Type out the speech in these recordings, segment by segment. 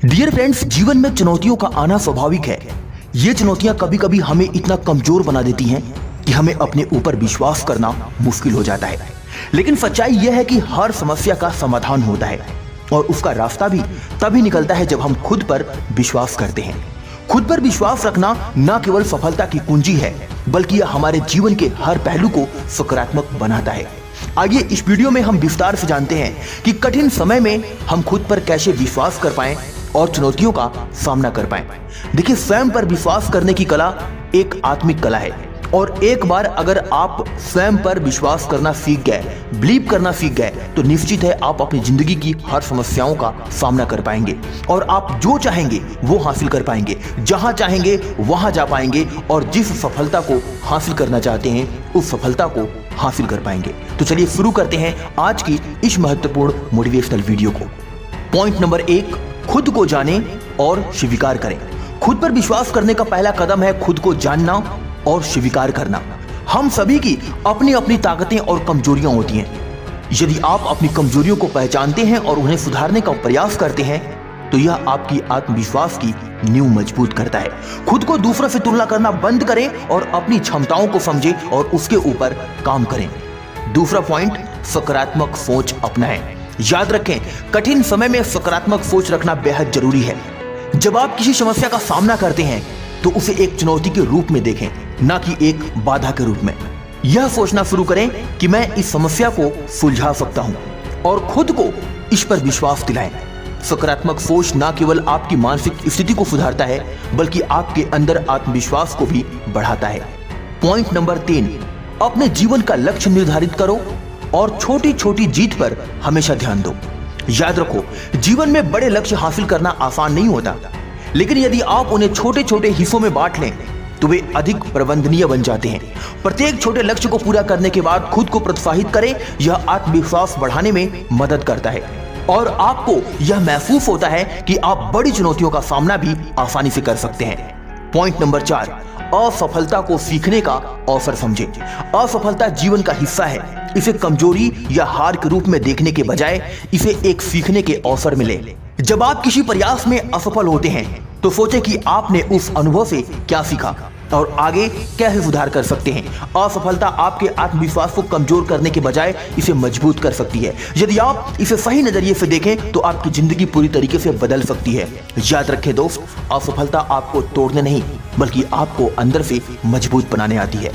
Dear friends, जीवन में चुनौतियों का आना स्वाभाविक है। ये चुनौतियां कभी कभी हमें इतना कमजोर बना देती हैं कि हमें अपने ऊपर विश्वास करना मुश्किल हो जाता है। लेकिन सच्चाई यह है कि हर समस्या का समाधान होता है और उसका रास्ता भी तभी निकलता है जब हम खुद पर विश्वास करते हैं। खुद पर विश्वास रखना न केवल सफलता की कुंजी है, बल्कि यह हमारे जीवन के हर पहलू को सकारात्मक बनाता है। आइए इस वीडियो में हम विस्तार से जानते हैं कि कठिन समय में हम खुद पर कैसे विश्वास कर पाएं और चुनौतियों का सामना कर पाएं। देखिए, स्वयं पर विश्वास करने की कला एक आत्मिक कला है और एक बार अगर आप स्वयं पर विश्वास करना सीख गए, बिलीव करना सीख गए, तो निश्चित है आप अपनी जिंदगी की हर समस्याओं का सामना कर पाएंगे और आप जो चाहेंगे वो हासिल कर पाएंगे, जहां चाहेंगे वहां जा पाएंगे और जिस सफलता को हासिल करना चाहते हैं उस सफलता को हासिल कर पाएंगे। तो चलिए शुरू करते हैं आज की इस महत्वपूर्ण मोटिवेशनल वीडियो को। पॉइंट नंबर 1, खुद को जाने और स्वीकार करें। खुद पर विश्वास करने का पहला कदम है खुद को जानना और स्वीकार करना। हम सभी की अपनी अपनी ताकतें और कमजोरियां होती हैं। यदि आप अपनी कमजोरियों को पहचानते हैं और उन्हें सुधारने का प्रयास करते हैं तो यह आपकी आत्मविश्वास की नींव मजबूत करता है। खुद को दूसरों से तुलना करना बंद करें और अपनी क्षमताओं को समझें और उसके ऊपर काम करें। दूसरा पॉइंट, सकारात्मक सोच अपनाएं। याद रखें, कठिन समय में सकारात्मक सोच रखना बेहद जरूरी है। जब आप किसी समस्या का सामना करते हैं तो उसे एक चुनौती के रूप में देखें, न कि एक बाधा के रूप में। यह सोचना शुरू करें कि मैं इस समस्या को सुलझा सकता हूं और खुद को इस पर विश्वास दिलाएं। सकारात्मक सोच न केवल आपकी मानसिक स्थिति को सुधारता है, बल्कि आपके अंदर आत्मविश्वास को भी बढ़ाता है। पॉइंट नंबर 3, अपने जीवन का लक्ष्य निर्धारित करो और छोटी छोटी जीत पर हमेशा ध्यान दो। याद रखो, जीवन में बड़े लक्ष्य हासिल करना आसान नहीं होता, लेकिन यदि आप उन्हें छोटे छोटे हिस्सों में बांट लें तो वे अधिक प्रबंधनीय बन जाते हैं। प्रत्येक छोटे लक्ष्य को पूरा करने के बाद खुद को प्रोत्साहित करें। यह आत्मविश्वास बढ़ाने में मदद करता है और आपको यह महसूस होता है कि आप बड़ी चुनौतियों का सामना भी आसानी से कर सकते हैं। पॉइंट नंबर 4, असफलता को सीखने का अवसर समझें। असफलता जीवन का हिस्सा है। इसे कमजोरी या हार के रूप में देखने के बजाय इसे एक सीखने के अवसर मिले। जब आप किसी प्रयास में असफल होते हैं तो सोचें कि आपने उस अनुभव से क्या सीखा और आगे कैसे सुधार कर सकते हैं। असफलता आपके आत्मविश्वास को कमजोर करने के बजाय इसे मजबूत कर सकती है। यदि आप इसे सही नजरिए से देखें तो आपकी जिंदगी पूरी तरीके से बदल सकती है। याद रखें दोस्त, असफलता आपको तोड़ने नहीं बल्कि आपको अंदर से मजबूत बनाने आती है।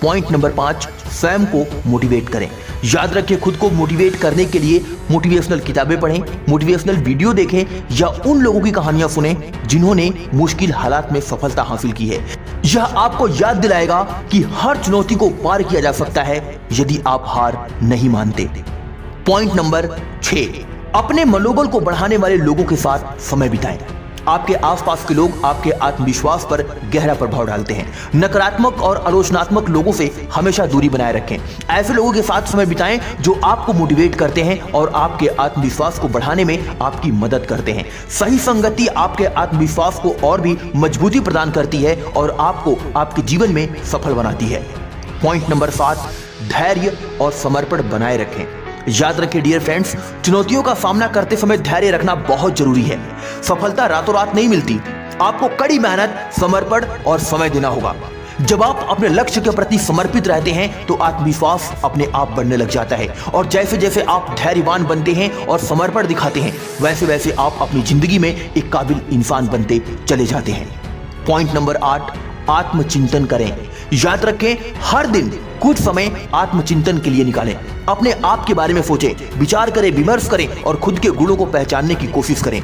पॉइंट नंबर 5, स्वयं को मोटिवेट करें। याद रखें, खुद को मोटिवेट करने के लिए मोटिवेशनल किताबें पढ़ें, मोटिवेशनल वीडियो देखें या उन लोगों की कहानियां सुनें जिन्होंने मुश्किल हालात में सफलता हासिल की है। यह आपको याद दिलाएगा कि हर चुनौती को पार किया जा सकता है यदि आप हार नहीं मानते। पॉइंट नंबर 6, अपने मनोबल को बढ़ाने वाले लोगों के साथ समय बिताएं। आपके आसपास के लोग आपके आत्मविश्वास पर गहरा प्रभाव डालते हैं। नकारात्मक और आलोचनात्मक लोगों से हमेशा दूरी बनाए रखें। ऐसे लोगों के साथ समय बिताएं जो आपको मोटिवेट करते हैं और आपके आत्मविश्वास को बढ़ाने में आपकी मदद करते हैं। सही संगति आपके आत्मविश्वास को और भी मजबूती प्रदान करती है और आपको आपके जीवन में सफल बनाती है। पॉइंट नंबर 7, धैर्य और समर्पण बनाए रखें। याद रखें डियर फ्रेंड्स, चुनौतियों का सामना करते समय धैर्य रखना बहुत जरूरी है। सफलता रातों रात नहीं मिलती। आपको कड़ी मेहनत, समर्पण और समय देना होगा। जब आप अपने लक्ष्य के प्रति समर्पित रहते हैं तो आत्मविश्वास अपने आप बढ़ने लग जाता है और जैसे जैसे आप धैर्यवान बनते हैं और समर्पण दिखाते हैं वैसे वैसे आप अपनी जिंदगी में एक काबिल इंसान बनते चले जाते हैं। पॉइंट नंबर 8, आत्मचिंतन करें। याद रखें, हर दिन कुछ समय आत्मचिंतन के लिए निकालें। अपने आप के बारे में सोचें, विचार करें, विमर्श करें और खुद के गुणों को पहचानने की कोशिश करें।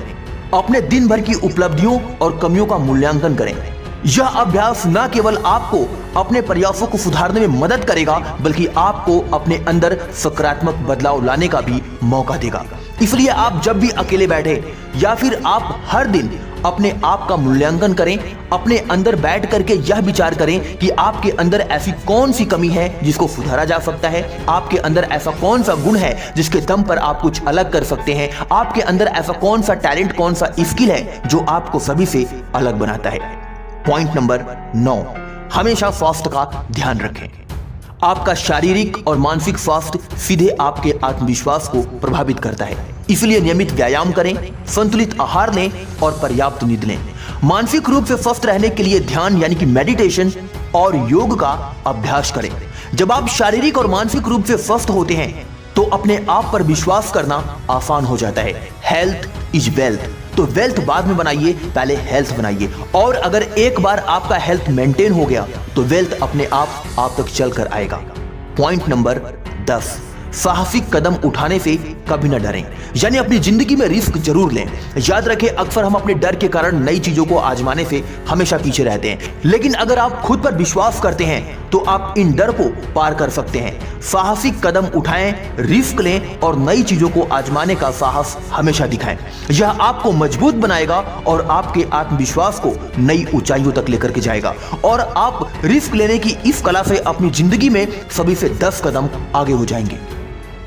अपने दिन भर की उपलब्धियों और कमियों का मूल्यांकन करें। यह अभ्यास न केवल आपको अपने प्रयासों को सुधारने में मदद करेगा बल्कि आपको अपने अंदर सकारात्मक बदलाव लाने का भी मौका देगा। इसलिए आप जब भी अकेले बैठे या फिर आप हर दिन अपने आप का मूल्यांकन करें। अपने अंदर बैठ करके यह विचार करें कि आपके अंदर ऐसी कौन सी कमी है जिसको सुधारा जा सकता है। आपके अंदर ऐसा कौन सा गुण है जिसके दम पर आप कुछ अलग कर सकते हैं। आपके अंदर ऐसा कौन सा टैलेंट, कौन सा स्किल है जो आपको सभी से अलग बनाता है। पॉइंट नंबर 9, हमेशा स्वास्थ्य का ध्यान रखें। आपका शारीरिक और मानसिक स्वास्थ्य सीधे आपके आत्मविश्वास को प्रभावित करता है। इसलिए नियमित व्यायाम करें, संतुलित आहार लें और पर्याप्त नींद लें। मानसिक रूप से स्वस्थ रहने के लिए ध्यान यानी कि मेडिटेशन और योग का अभ्यास करें। जब आप शारीरिक और मानसिक रूप से स्वस्थ होते हैं तो अपने आप पर विश्वास करना आसान हो जाता है। हेल्थ इज वेल्थ, तो वेल्थ बाद में बनाइए, पहले हेल्थ बनाइए। और अगर एक बार आपका हेल्थ मेंटेन हो गया तो वेल्थ अपने आप तक चल कर आएगा। पॉइंट नंबर 10, साहसिक कदम उठाने से कभी न डरें, यानी अपनी जिंदगी में रिस्क जरूर लें। याद रखें, अक्सर हम अपने डर के कारण नई चीजों को आजमाने से हमेशा पीछे रहते हैं, लेकिन अगर आप खुद पर विश्वास करते हैं तो आप इन डर को पार कर सकते हैं। साहसिक कदम उठाएं, रिस्क लें और नई चीजों को आजमाने का साहस हमेशा दिखाएं। यह आपको मजबूत बनाएगा और आपके आत्मविश्वास को नई ऊंचाइयों तक लेकर के जाएगा और आप रिस्क लेने की इस कला से अपनी जिंदगी में सभी से 10 कदम आगे हो जाएंगे।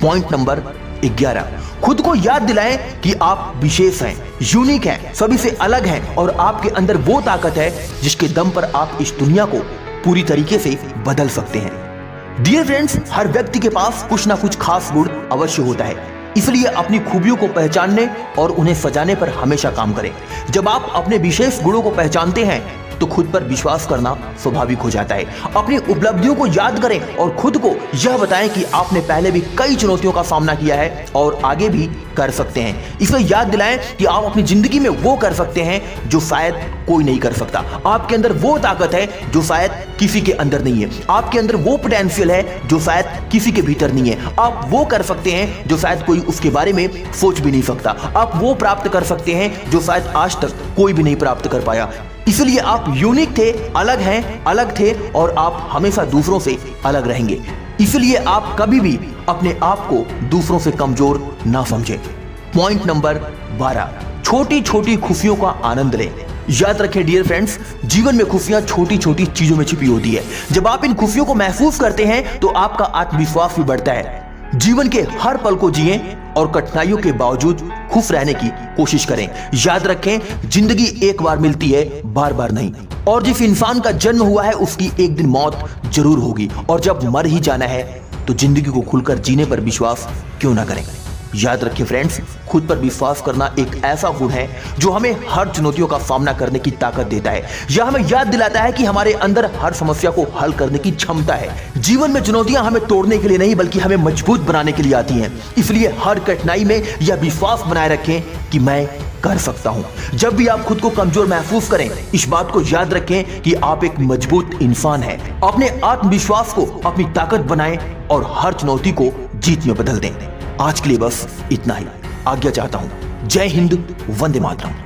पॉइंट नंबर 11, खुद को याद दिलाएं कि आप विशेष हैं, यूनिक हैं, सभी से अलग हैं और आपके अंदर वो ताकत है जिसके दम पर आप इस दुनिया को पूरी तरीके से बदल सकते हैं। डियर फ्रेंड्स, हर व्यक्ति के पास कुछ ना कुछ खास गुण अवश्य होता है, इसलिए अपनी खूबियों को पहचानने और उन्हें सजाने पर हमेशा काम करें। जब आप अपने विशेष गुणों को पहचानते हैं तो खुद पर विश्वास करना स्वाभाविक हो जाता है। अपनी उपलब्धियों को याद करें और खुद को यह बताएं कि आपने पहले भी कई चुनौतियों का सामना किया है और आगे भी कर सकते हैं। इसे याद दिलाएं कि आप अपनी जिंदगी में वो कर सकते हैं जो शायद कोई नहीं कर सकता। आपके अंदर वो ताकत है जो शायद किसी के अंदर नहीं है। आपके अंदर वो पोटेंशियल है जो शायद किसी के भीतर नहीं है। आप वो कर सकते हैं जो शायद कोई उसके बारे में सोच भी नहीं सकता। आप वो प्राप्त कर सकते हैं जो शायद आज तक कोई भी नहीं प्राप्त कर पाया। इसलिए आप यूनिक थे, अलग थे और आप हमेशा दूसरों से अलग रहेंगे। इसलिए आप कभी भी अपने आप को दूसरों से कमजोर ना समझें। पॉइंट नंबर 12, छोटी छोटी खुशियों का आनंद लें। याद रखें डियर फ्रेंड्स, जीवन में खुशियां छोटी छोटी चीजों में छिपी होती है। जब आप इन खुशियों को महसूस करते हैं तो आपका आत्मविश्वास भी बढ़ता है। जीवन के हर पल को जिएं और कठिनाइयों के बावजूद खुश रहने की कोशिश करें। याद रखें, जिंदगी एक बार मिलती है, बार बार नहीं। और जिस इंसान का जन्म हुआ है उसकी एक दिन मौत जरूर होगी और जब मर ही जाना है तो जिंदगी को खुलकर जीने पर विश्वास क्यों ना करें। याद रखिए फ्रेंड्स, खुद पर विश्वास करना एक ऐसा गुण है जो हमें हर चुनौतियों का सामना करने की ताकत देता है। यह हमें याद दिलाता है कि हमारे अंदर हर समस्या को हल करने की क्षमता है। जीवन में चुनौतियां हमें तोड़ने के लिए नहीं बल्कि हमें मजबूत बनाने के लिए आती हैं। इसलिए हर कठिनाई में यह विश्वास बनाए रखें कि मैं कर सकता हूं। जब भी आप खुद को कमजोर महसूस करें, इस बात को याद रखें कि आप एक मजबूत इंसान हैं। अपने आत्मविश्वास को अपनी ताकत बनाएं और हर चुनौती को जीत में बदल दें। आज के लिए बस इतना ही, आज्ञा चाहता हूं। जय हिंद, वंदे मातरम।